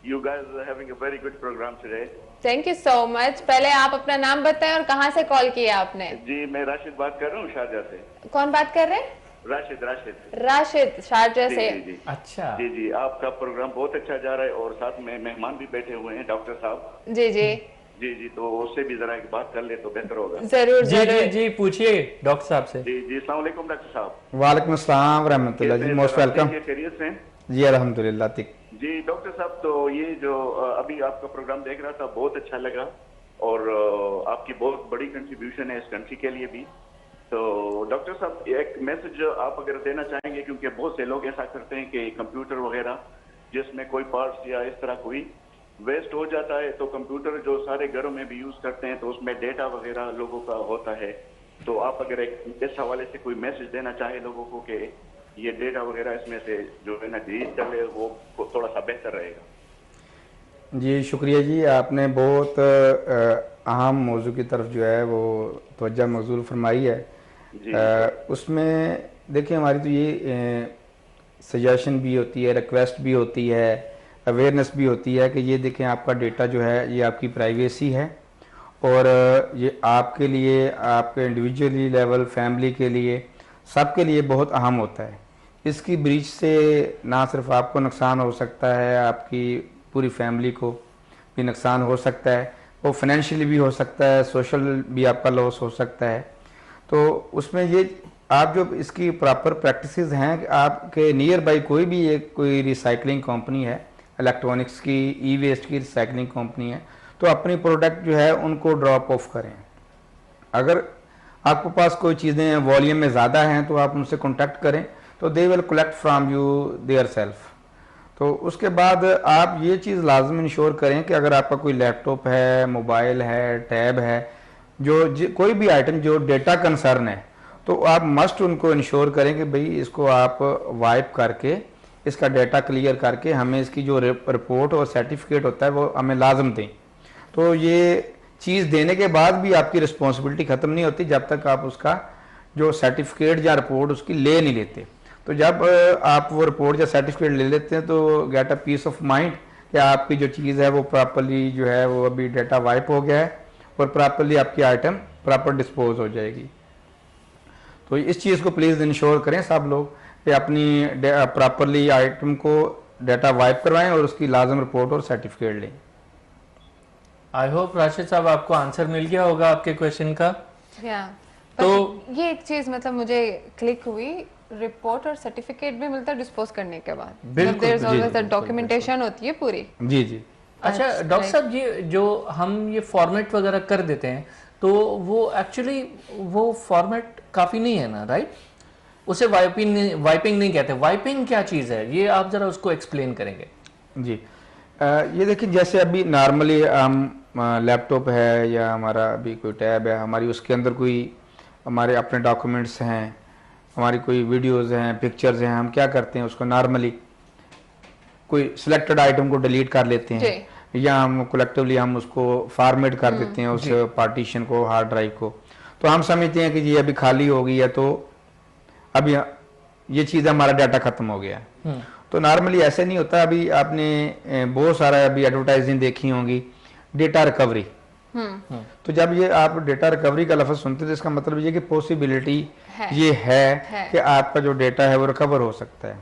you guys are having a very good program today. Thank you so much. पहले आप अपना नाम बताएं और कहाँ से कॉल किया आपने? जी, मैं राशिद बात कर रहा हूँ शारजा से। कौन बात कर रहे हैं? राशिद शारजा से। जी, अच्छा जी जी, आपका प्रोग्राम बहुत अच्छा जा रहा है और साथ में मेहमान भी बैठे हुए हैं, डॉक्टर साहब। जी जी जी जी, तो उससे भी जरा एक बात कर ले तो बेहतर होगा। जरूर जी जी जी, पूछिए डॉक्टर साहब से। जी जी, अस्सलाम वालेकुम डॉक्टर साहब। वालेकुम अस्सलाम रहमतुल्लाह जी, मोस्ट वेलकम। खैरियत से? जी अल्हम्दुलिल्लाह ठीक। जी डॉक्टर साहब, तो ये जो अभी आपका प्रोग्राम देख रहा था, बहुत अच्छा लगा और आपकी बहुत बड़ी कंट्रीब्यूशन है इस कंट्री के लिए भी। तो डॉक्टर साहब, एक मैसेज आप अगर देना चाहेंगे, क्योंकि बहुत से लोग ऐसा करते हैं कि कंप्यूटर वगैरह जिसमें कोई पार्ट्स या इस तरह कोई वेस्ट हो जाता है, तो कंप्यूटर जो सारे घरों में भी यूज करते हैं तो उसमें डेटा वगैरह लोगों का होता है। तो आप अगर एक इस हवाले से कोई मैसेज देना चाहे लोगों को कि ये डेटा वगैरह इसमें से जो है ना डिलीट कर ले, वो थोड़ा सा बेहतर रहेगा। जी शुक्रिया जी, आपने बहुत अहम मौजू की तरफ जो है वो तवज्जो मबज़ूल फरमाई है। उसमें देखिए, हमारी तो ये सजेशन भी होती है, रिक्वेस्ट भी होती है, अवेयरनेस भी होती है कि ये देखें आपका डेटा जो है ये आपकी प्राइवेसी है और ये आपके लिए, आपके इंडिविजुअली लेवल, फैमिली के लिए, सबके लिए बहुत अहम होता है। इसकी ब्रीच से ना सिर्फ आपको नुकसान हो सकता है, आपकी पूरी फैमिली को भी नुकसान हो सकता है, वो फाइनेंशियली भी हो सकता है, सोशल भी आपका लॉस हो सकता है। तो उसमें ये आप जो इसकी प्रॉपर प्रैक्टिसेस हैं कि आपके नियर बाई कोई भी एक कोई रिसाइकलिंग कंपनी है, इलेक्ट्रॉनिक्स की, ई वेस्ट की रिसाइकलिंग कंपनी है, तो अपनी प्रोडक्ट जो है उनको ड्रॉप ऑफ करें। अगर आपके पास कोई चीज़ें वॉल्यूम में ज़्यादा हैं तो आप उनसे कॉन्टैक्ट करें, तो they will collect from U their self. तो उसके बाद आप ये चीज़ लाजम इंश्योर करें कि अगर आपका कोई लैपटॉप है, मोबाइल है, टैब है, जो कोई भी आइटम जो डेटा कंसर्न है, तो आप मस्ट उनको इंश्योर करें कि भाई इसको आप वाइप करके, इसका डेटा क्लियर करके हमें इसकी जो रिपोर्ट और सर्टिफिकेट होता है वो हमें लाजम दें। तो ये चीज़ देने के बाद भी आपकी रिस्पॉन्सिबिलिटी ख़त्म नहीं होती जब तक आप उसका जो सर्टिफिकेट या रिपोर्ट उसकी ले नहीं लेते। तो जब आप वो रिपोर्ट या सर्टिफिकेट ले लेते हैं तो get a peace of mind कि आपकी जो चीज़ है वो प्रॉपरली जो है वो अभी डेटा वाइप हो गया है और प्रॉपरली आपकी आइटम प्रॉपर डिस्पोज हो जाएगी। तो इस चीज़ को प्लीज़ इंश्योर करें सब लोग कि अपनी प्रॉपरली आइटम को डाटा वाइप करवाएं और उसकी लाजम रिपोर्ट और सर्टिफिकेट लें। आई होप राशिद साहब आपको आंसर मिल गया होगा आपके क्वेश्चन का। तो ये एक चीज मतलब मुझे क्लिक हुई, रिपोर्ट और सर्टिफिकेट भी मिलता है डिस्पोज करने के बाद, बिल्कुल, देयर इज जी, ऑलवेज जी, द डॉक्यूमेंटेशन होती है पूरी। जी जी। अच्छा डॉक्टर साहब, ये जो हम ये फॉर्मेट वगैरह कर देते हैं तो वो एक्चुअली वो फॉर्मेट काफ़ी नहीं है ना, राइट? उसे वाइपिंग नहीं कहते। वाइपिंग क्या चीज़ है, ये आप ज़रा उसको एक्सप्लेन करेंगे। जी ये देखिए, जैसे अभी नॉर्मली हम लैपटॉप है या हमारा अभी कोई टैब है हमारी, उसके अंदर कोई हमारे अपने डॉक्यूमेंट्स हैं, हमारी कोई वीडियोस हैं, पिक्चर्स हैं, हम क्या करते हैं उसको नॉर्मली कोई सिलेक्टेड आइटम को डिलीट कर लेते हैं या हम कलेक्टिवली हम उसको फॉर्मेट कर देते हैं उस पार्टीशन को, हार्ड ड्राइव को। तो हम समझते हैं कि ये अभी खाली हो गई है तो अभी ये चीज़ हमारा डाटा खत्म हो गया है। तो नॉर्मली ऐसे नहीं होता। अभी आपने बहुत सारा अभी एडवर्टाइजिंग देखी होंगी, डेटा रिकवरी। तो जब ये आप डेटा रिकवरी का लफ्ज़ सुनते हैं तो इसका मतलब ये कि पॉसिबिलिटी ये है कि आपका जो डेटा है वो रिकवर हो सकता है।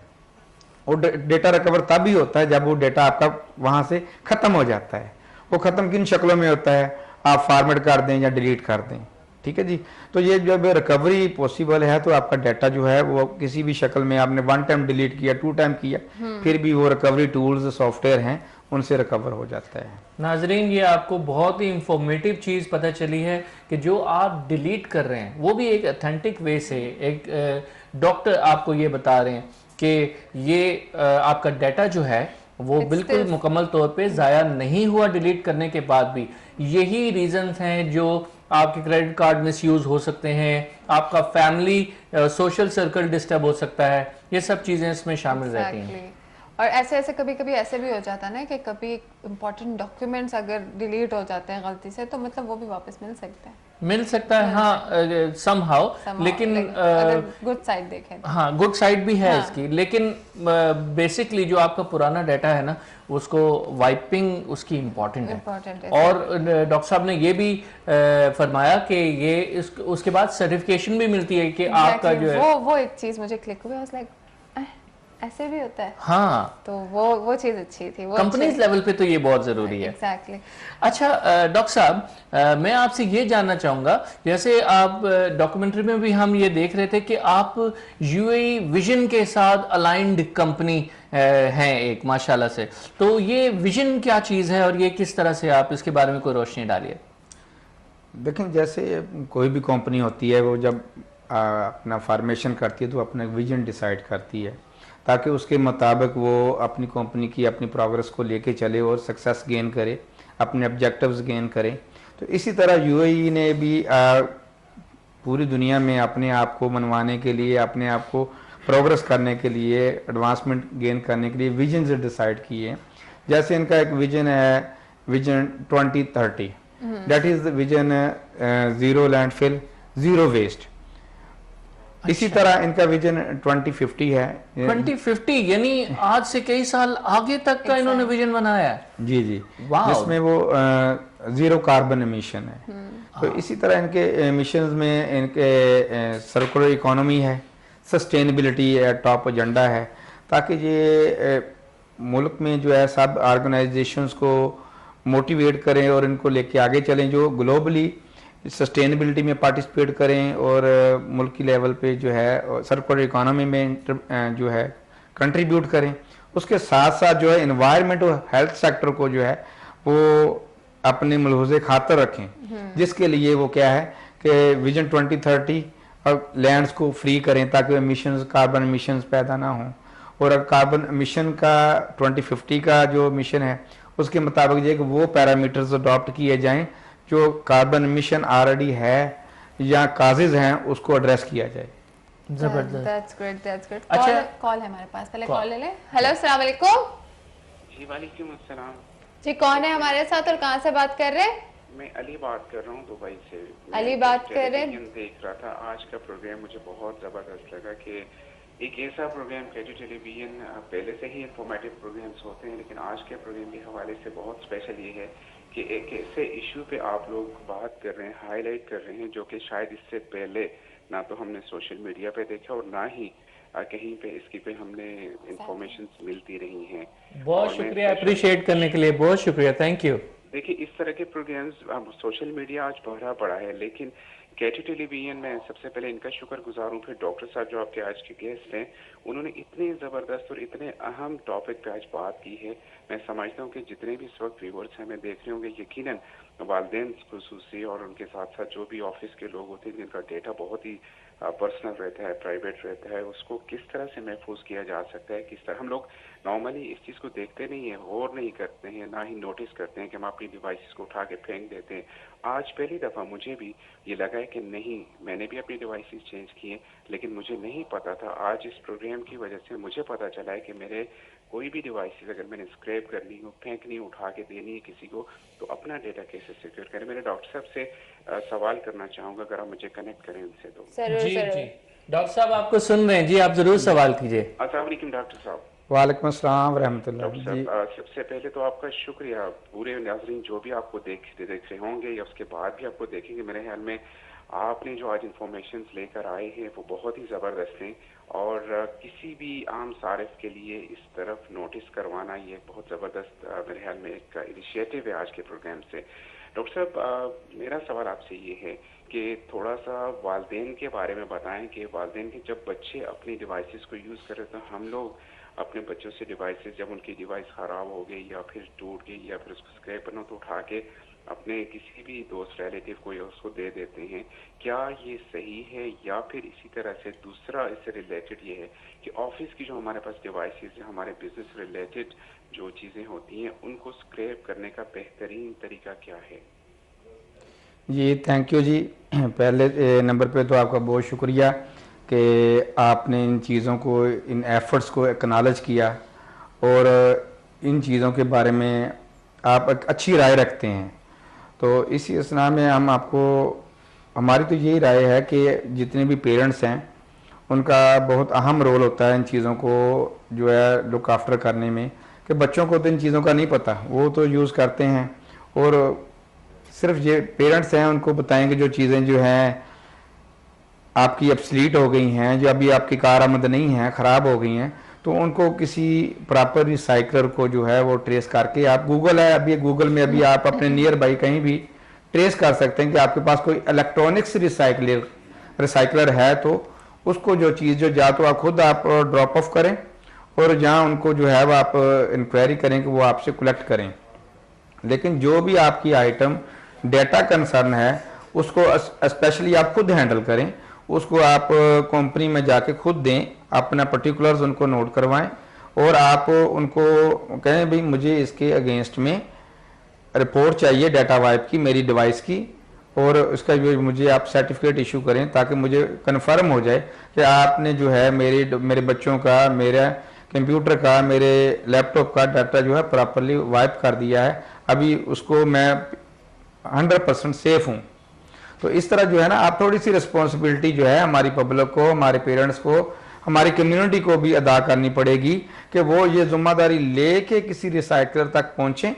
और डेटा रिकवर तब ही होता है जब वो डेटा आपका वहां से खत्म हो जाता है। वो खत्म किन शक्लों में होता है, आप फॉर्मेट कर दें या डिलीट कर दें, ठीक है जी। तो ये जब रिकवरी पॉसिबल है तो आपका डाटा जो है वो किसी भी शक्ल में आपने 1 टाइम डिलीट किया, 2 टाइम किया, फिर भी वो रिकवरी टूल्स सॉफ्टवेयर हैं उनसे रिकवर हो जाता है। नाजरीन, ये आपको बहुत ही इंफॉर्मेटिव चीज़ पता चली है कि जो आप डिलीट कर रहे हैं वो भी एक ऑथेंटिक वे से, एक डॉक्टर आपको ये बता रहे हैं कि ये आपका डाटा जो है वो बिल्कुल मुकम्मल तौर पे ज़ाया नहीं हुआ डिलीट करने के बाद भी। यही रीजंस हैं जो आपके क्रेडिट कार्ड मिसयूज़ हो सकते हैं, आपका फैमिली सोशल सर्कल डिस्टर्ब हो सकता है, ये सब चीज़ें इसमें शामिल रहती हैं। और ऐसे कभी कभी ऐसे भी हो जाता है ना कि कभी इंपॉर्टेंट डॉक्यूमेंट्स अगर डिलीट हो जाते हैं गलती से तो मतलब वो भी वापस मिल सकता है, हाँ समहाउ। लेकिन अगर गुड साइड देखें तो। हाँ, गुड साइड भी है इसकी, लेकिन बेसिकली जो आपका पुराना डाटा है ना उसको वाइपिंग उसकी इम्पोर्टेंट है। और डॉक्टर साहब ने ये भी फरमाया कि ये उसके बाद सर्टिफिकेशन भी मिलती है कि आपका जो है वो एक चीज मुझे क्लिक हुई, लाइक ऐसे भी होता है। हाँ, तो वो चीज अच्छी थी। वो कंपनीज लेवल पे तो ये बहुत जरूरी है। एग्जैक्टली। अच्छा डॉक्टर साहब, मैं आपसे ये जानना चाहूंगा, जैसे आप डॉक्यूमेंट्री में भी हम ये देख रहे थे कि आप यूएई विजन के साथ अलाइंड कंपनी हैं एक, माशाल्लाह से। तो ये विजन क्या चीज़ है और ये किस तरह से, आप इसके बारे में कोई रोशनी डालिए। देखें, जैसे कोई भी कंपनी होती है वो जब अपना फॉर्मेशन करती है तो अपना विजन डिसाइड करती है ताकि उसके मुताबिक वो अपनी कंपनी की अपनी प्रोग्रेस को लेके चले और सक्सेस गेन करे, अपने ऑब्जेक्टिव्स गेन करे। तो इसी तरह यूएई ने भी पूरी दुनिया में अपने आप को मनवाने के लिए, अपने आप को प्रोग्रेस करने के लिए, एडवांसमेंट गेन करने के लिए विजन से डिसाइड किए। जैसे इनका एक विजन है, vision 2030, that is the vision zero landfill, zero waste. इसी तरह इनका विजन 2050 है। 2050 यानी आज से कई साल आगे तक का इन्होंने विजन बनाया है। जी जी, जिसमें वो जीरो कार्बन एमिशन है। तो इसी तरह इनके एमिशंस में इनके सर्कुलर इकोनॉमी है, सस्टेनेबिलिटी है, टॉप एजेंडा है, ताकि ये मुल्क में जो है सब ऑर्गेनाइजेशंस को मोटिवेट करें और इनको लेके आगे चलें, जो ग्लोबली सस्टेनेबिलिटी में पार्टिसिपेट करें और मुल्क की लेवल पे जो है सर्कुलर इकोनॉमी में जो है कंट्रीब्यूट करें। उसके साथ साथ जो है एनवायरनमेंट और हेल्थ सेक्टर को जो है वो अपने मलहूज़े खातर रखें, जिसके लिए वो क्या है कि विजन 2030 और लैंड्स को फ्री करें ताकि एमिशंस, कार्बन एमिशंस पैदा ना हों। और कार्बन एमिशन का 2050 का जो मिशन है उसके मुताबिक ये कि वो पैरामीटर्स अडॉप्ट किए जाएं जो कार्बन एमिशन ऑलरेडी है या काजेज हैं उसको एड्रेस किया जाए। जबरदस्त, दैट्स ग्रेट, दैट्स ग्रेट। अच्छा, कॉल है हमारे पास, पहले कॉल ले ले। हेलो, अस्सलाम वालेकुम। जी वालेकुम अस्सलाम। जी, कौन है हमारे साथ और कहाँ से बात कर रहे हैं? मैं अली बात कर रहा हूँ दुबई से। अली बात कर रहे हैं। देख रहा था आज का प्रोग्राम, मुझे बहुत जबरदस्त लगा कि एक ऐसा प्रोग्राम है जो टेलीविजन पहले से ही इंफॉर्मेटिव प्रोग्राम्स होते हैं, लेकिन आज के प्रोग्राम के हवाले से बहुत स्पेशल ये है कि एक ऐसे इशू पे आप लोग बात कर रहे हैं, हाईलाइट कर रहे हैं, जो कि शायद इससे पहले ना तो हमने सोशल मीडिया पे देखा और ना ही कहीं पे इसकी पे हमने इंफॉर्मेशन मिलती रही हैं। बहुत शुक्रिया अप्रिशिएट करने के लिए, बहुत शुक्रिया, थैंक यू। देखिए, इस तरह के प्रोग्राम्स सोशल मीडिया आज भरा पड़ा है, लेकिन केटी टेलीविजन में सबसे पहले इनका शुक्रगुजार हूँ। फिर डॉक्टर साहब जो आपके आज के गेस्ट हैं, उन्होंने इतने ज़बरदस्त और इतने अहम टॉपिक पे आज बात की है। मैं समझता हूँ कि जितने भी इस वक्त व्यूअर्स हमें देख रहे होंगे, यकीनन वालिदैन खुसूसी और उनके साथ साथ जो भी ऑफिस के लोग होते हैं जिनका डेटा बहुत ही पर्सनल रहता है, प्राइवेट रहता है, उसको किस तरह से महफूज किया जा सकता है, किस तरह हम लोग नॉर्मली इस चीज़ को देखते नहीं है, गौर नहीं करते हैं, ना ही नोटिस करते हैं कि हम अपनी डिवाइसेस को उठा के फेंक देते हैं। आज पहली दफ़ा मुझे भी ये लगा है कि नहीं, मैंने भी अपनी डिवाइसेस चेंज किए, लेकिन मुझे नहीं पता था। आज इस प्रोग्राम की वजह से मुझे पता चला है कि मेरे कोई भी डिवाइसेस अगर मैंने स्क्रैप करनी हो, फेंकनी, उठा के देनी है किसी को, तो अपना डेटा कैसे सिक्योर करें। मेरे डॉक्टर साहब से सवाल करना चाहूँगा, अगर आप मुझे कनेक्ट करें उनसे तो। जी जी डॉक्टर साहब आपको सुन रहे हैं जी, आप जरूर सवाल कीजिए। अस्सलाम वालेकुम डॉक्टर साहब। वालेकुम अस्सलाम रहमतुल्लाह डॉक्टर जी। साहब, सबसे पहले तो आपका शुक्रिया। पूरे नाज़रीन जो भी आपको देख रहे होंगे या उसके बाद भी आपको देखेंगे, मेरे ख्याल में आपने जो आज इंफॉर्मेशन लेकर आए हैं वो बहुत ही ज़बरदस्त हैं, और किसी भी आम सारिफ के लिए इस तरफ नोटिस करवाना ये बहुत ज़बरदस्त मेरे ख्याल में एक इनिशिएटिव है आज के प्रोग्राम से। डॉक्टर साहब, मेरा सवाल आपसे ये है कि थोड़ा सा वालिदैन के बारे में बताएं कि वालिदैन के जब बच्चे अपनी डिवाइसेस को यूज़ कर रहे तो हम लोग अपने बच्चों से डिवाइसेस, जब उनकी डिवाइस ख़राब हो गई या फिर टूट गई या फिर उसको स्क्रैप करना, तो उठा के अपने किसी भी दोस्त रिलेटिव को या उसको दे देते हैं। क्या ये सही है? या फिर इसी तरह से दूसरा इससे रिलेटेड ये है कि ऑफिस की जो हमारे पास डिवाइसेस है, हमारे बिजनेस रिलेटेड जो चीज़ें होती हैं, उनको स्क्रैप करने का बेहतरीन तरीका क्या है? जी थैंक यू जी। पहले नंबर पे तो आपका बहुत शुक्रिया कि आपने इन चीज़ों को, इन एफ़र्ट्स को एक्नॉलेज किया और इन चीज़ों के बारे में आप एक अच्छी राय रखते हैं। तो इसी असना में हम आपको, हमारी तो यही राय है कि जितने भी पेरेंट्स हैं उनका बहुत अहम रोल होता है इन चीज़ों को जो है लुक आफ्टर करने में, कि बच्चों को तो इन चीज़ों का नहीं पता, वो तो यूज़ करते हैं, और सिर्फ ये पेरेंट्स हैं उनको बताएंगे जो चीज़ें जो हैं आपकी अपसलीट हो गई हैं, जो अभी आपकी कारआमद नहीं हैं, ख़राब हो गई हैं, तो उनको किसी प्रॉपर रिसाइकलर को जो है वो ट्रेस करके, आप गूगल है, अभी गूगल में अभी आप अपने नियर बाई कहीं भी ट्रेस कर सकते हैं कि आपके पास कोई इलेक्ट्रॉनिक्स रिसाइकलर है, तो उसको जो चीज़ जो या तो आप खुद आप ड्रॉप ऑफ करें और जहाँ उनको जो है वो आप इंक्वायरी करें कि वो आपसे कलेक्ट करें। लेकिन जो भी आपकी आइटम डेटा कंसर्न है उसको स्पेशली आप खुद हैंडल करें, उसको आप कंपनी में जाके खुद दें, अपना पर्टिकुलर्स उनको नोट करवाएं और आप उनको कहें भाई मुझे इसके अगेंस्ट में रिपोर्ट चाहिए डाटा वाइप की, मेरी डिवाइस की, और उसका जो मुझे आप सर्टिफिकेट इशू करें ताकि मुझे कंफर्म हो जाए कि आपने जो है मेरे बच्चों का, मेरा कंप्यूटर का, मेरे लैपटॉप का डाटा जो है प्रॉपरली वाइप कर दिया है, अभी उसको मैं 100% सेफ हूँ। तो इस तरह जो है ना आप थोड़ी सी रिस्पॉन्सिबिलिटी जो है हमारी पब्लिक को, हमारे पेरेंट्स को, हमारी कम्युनिटी को भी अदा करनी पड़ेगी कि वो ये जिम्मेदारी ले के किसी रिसाइकलर तक पहुँचें,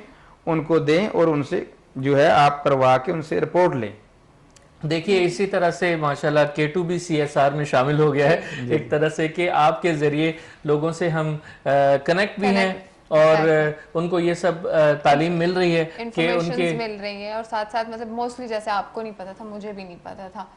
उनको दें और उनसे जो है आप करवा के उनसे रिपोर्ट लें। देखिए इसी तरह से माशाल्लाह K2 भी CSR में शामिल हो गया है एक तरह से, कि आपके ज़रिए लोगों से हम कनेक्ट भी हैं और उनको ये सब तालीम मिल रही है कि उनके मिल रही है, और साथ साथ मतलब मोस्टली जैसे आपको नहीं पता था, मुझे भी नहीं पता था,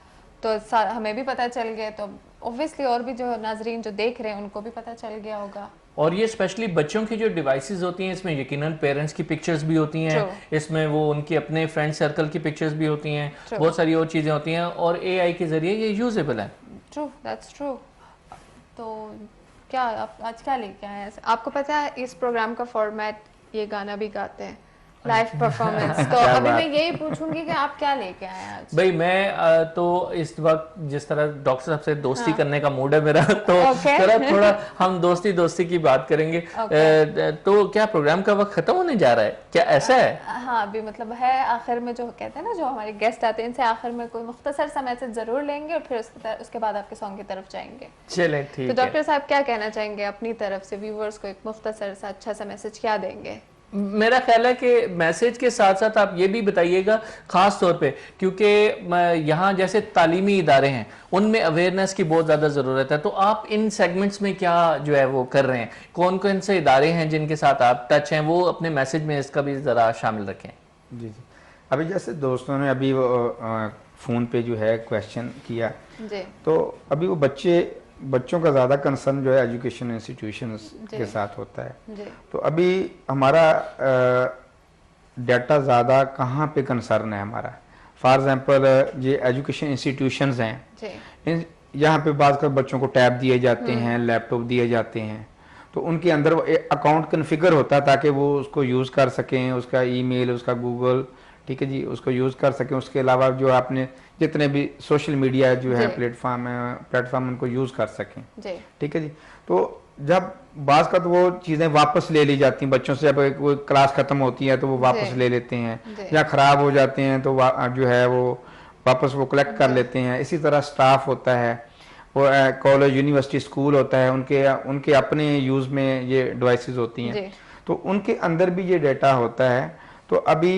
तो हमें भी पता चल गया, तो ऑब्वियसली और भी जो नाजरीन जो देख रहे हैं उनको भी पता चल गया होगा। और ये स्पेशली बच्चों की जो डिवाइसेस होती हैं, इसमें यकीनन पेरेंट्स की पिक्चर्स भी होती हैं, इसमें वो उनकी अपने फ्रेंड सर्कल की पिक्चर्स भी होती हैं, बहुत सारी और चीज़ें होती हैं, और AI के ज़रिए ये यूजेबल है। True, that's true. तो क्या आप आज क्या लेके आए हैं? आपको पता है इस प्रोग्राम का फॉर्मेट ये गाना भी गाते हैं, लाइव परफॉर्मेंस, तो अभी मैं यही पूछूंगी कि आप क्या लेके आए हैं आज? भाई मैं तो इस वक्त जिस तरह डॉक्टर साहब से दोस्ती करने का मूड है मेरा, तो थोड़ा हम दोस्ती की बात करेंगे। तो क्या प्रोग्राम का वक्त खत्म होने जा रहा है, क्या ऐसा है? हाँ अभी मतलब है आखिर में, जो कहते हैं ना जो हमारे गेस्ट आते हैं इनसे आखिर में कोई मुख्तसर सा मैसेज जरूर लेंगे और फिर उसके बाद आपके सॉन्ग की तरफ जाएंगे। चले ठीक है। तो डॉक्टर साहब क्या कहना चाहेंगे अपनी तरफ से व्यूअर्स को, एक मुख्तसर सा अच्छा सा मैसेज क्या देंगे? मेरा ख्याल है कि मैसेज के साथ साथ आप ये भी बताइएगा, खास तौर पे क्योंकि यहाँ जैसे तालीमी इदारे हैं उनमें अवेयरनेस की बहुत ज़्यादा ज़रूरत है, तो आप इन सेगमेंट्स में क्या जो है वो कर रहे हैं, कौन कौन से इदारे हैं जिनके साथ आप टच हैं, वो अपने मैसेज में इसका भी ज़रा शामिल रखें। जी जी, अभी जैसे दोस्तों ने अभी वो फ़ोन पे जो है क्वेश्चन किया जी। तो अभी वो बच्चों का ज़्यादा कंसर्न जो है एजुकेशन इंस्टीट्यूशंस के साथ होता है जी। तो अभी हमारा डाटा ज़्यादा कहाँ पे कंसर्न है हमारा, फॉर एग्जांपल ये एजुकेशन इंस्टीट्यूशंस हैं, यहाँ पे बात कर बच्चों को टैब दिए जाते हैं, लैपटॉप दिए जाते हैं, तो उनके अंदर अकाउंट कन्फिगर होता है ताकि वो उसको यूज़ कर सकें, उसका ईमेल, उसका गूगल, ठीक है जी, उसको यूज़ कर सकें। उसके अलावा जो आपने जितने भी सोशल मीडिया जो है प्लेटफॉर्म उनको यूज़ कर सकें, ठीक है जी। तो जब बात का तो वो चीज़ें वापस ले ली जाती हैं बच्चों से, जब कोई क्लास ख़त्म होती है तो वो वापस ले लेते हैं, या ख़राब हो जाते हैं तो जो है वो वापस वो कलेक्ट कर लेते हैं। इसी तरह स्टाफ होता है, वो कॉलेज यूनिवर्सिटी स्कूल होता है, उनके अपने यूज़ में ये डिवाइसेस होती हैं, तो उनके अंदर भी ये डेटा होता है। तो अभी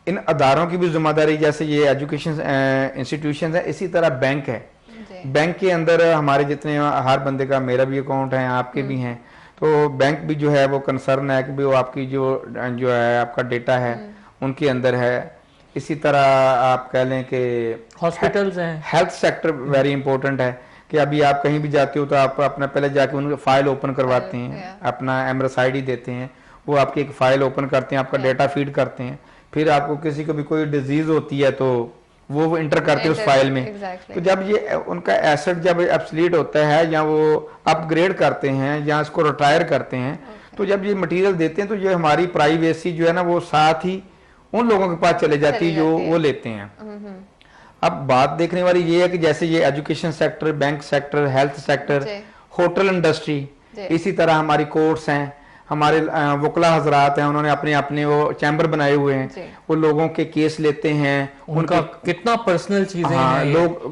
इन अदारों की भी जिम्मेदारी, जैसे ये एजुकेशन इंस्टीट्यूशन है, इसी तरह बैंक है, बैंक के अंदर हमारे जितने हर बंदे का, मेरा भी अकाउंट है, आपके भी हैं, तो बैंक भी जो है वो कंसर्न है कि वो आपकी जो है आपका डेटा है उनके अंदर है। इसी तरह आप कह लें कि हॉस्पिटल्स हैं, हेल्थ सेक्टर वेरी इंपॉर्टेंट है कि अभी आप कहीं भी जाते हो तो आप अपना पहले जाके उनकी फाइल ओपन करवाते हैं, अपना एमरस ID देते हैं, वो आपकी एक फाइल ओपन करते हैं, आपका डेटा फीड करते हैं, फिर आपको किसी को भी कोई डिजीज होती है तो वो इंटर करते हैं उस फाइल में। तो जब ये उनका एसेट जब एब्सोल्यूट होता है या वो अपग्रेड करते हैं या इसको रिटायर करते हैं, तो जब ये मटेरियल देते हैं तो ये हमारी प्राइवेसी जो है ना वो साथ ही उन लोगों के पास चले जाती है जो वो लेते हैं। अब बात देखने वाली ये है कि जैसे ये education sector, bank sector, health sector, hotel industry, इसी तरह हमारी कोर्ट्स हैं, हमारे वकला हजरात हैं, उन्होंने अपने अपने वो चैम्बर बनाए हुए हैं, वो लोगों के केस लेते हैं, उनका कितना पर्सनल चीजें हैं,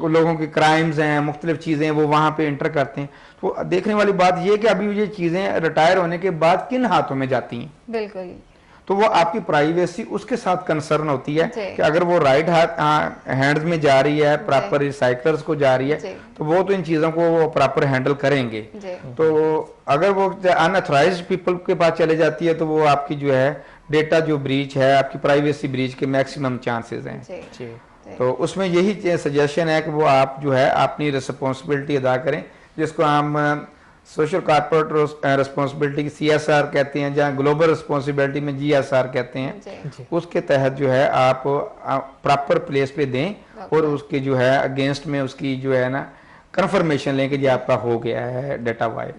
लोगों के क्राइम्स हैं, मुख्तलिफ चीजें वो वहां पे इंटर करते हैं। तो देखने वाली बात ये कि अभी ये चीजें रिटायर होने के बाद किन हाथों में जाती हैं, बिल्कुल, तो वो आपकी प्राइवेसी उसके साथ कंसर्न होती है कि अगर वो राइट हैंड्स में जा रही है, प्रॉपर रिसाइकलर्स को जा रही है, तो वो तो इन चीजों को वो प्रॉपर हैंडल करेंगे। तो अगर वो अनऑथराइज्ड पीपल के पास चले जाती है तो वो आपकी जो है डेटा जो ब्रीच है, आपकी प्राइवेसी ब्रीच के मैक्सिमम चांसेस हैं। तो उसमें यही सजेशन है कि वो आप जो है अपनी रिस्पॉन्सिबिलिटी अदा करें, जिसको हम सोशल कॉर्पोरेट रिस्पॉन्सिबिलिटी CSR कहते हैं, जहाँ ग्लोबल रिस्पॉन्सिबिलिटी में GSR कहते हैं, उसके तहत जो है आप प्रॉपर प्लेस पे दें और उसके जो है अगेंस्ट में उसकी जो है ना कंफर्मेशन लें कि जी आपका हो गया है data wipe.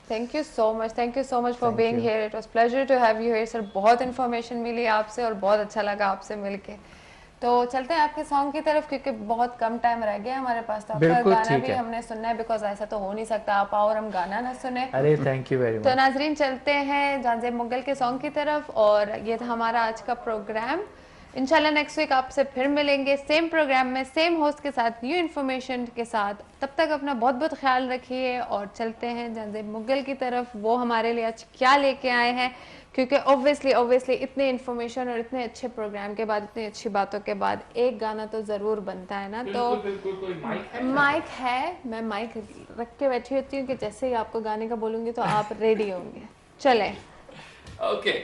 Thank you so much for being here, it was pleasure to have you here sir. बहुत इन्फॉर्मेशन मिली आपसे और बहुत अच्छा लगा आपसे मिलके। तो चलते हैं आपके सॉन्ग की तरफ क्योंकि बहुत कम टाइम रह गया हमारे पास, तो आपका गाना भी हमने सुनना है, बिकॉज ऐसा तो हो नहीं सकता आप आओ और हम गाना ना सुने। अरे थैंक यू वेरी मच। तो नाजरीन चलते हैं जानजेब मुगल के सॉन्ग की तरफ, और ये था हमारा आज का प्रोग्राम। इंशाल्लाह नेक्स्ट वीक आपसे फिर मिलेंगे सेम प्रोग्राम में, सेम होस्ट के साथ, न्यू इन्फॉर्मेशन के साथ। तब तक अपना बहुत बहुत ख्याल रखिए और चलते हैं जानजेब मुगल की तरफ। वो हमारे लिए आज क्या लेके आए हैं, क्योंकि ऑब्वियसली इतने इन्फॉर्मेशन और इतने अच्छे प्रोग्राम के बाद, इतनी अच्छी बातों के बाद एक गाना तो ज़रूर बनता है ना। तो माइक है, मैं माइक रख के बैठी होती हूँ कि जैसे ही आपको गाने का बोलूँगी तो आप रेडी होंगे। चलें। ओके।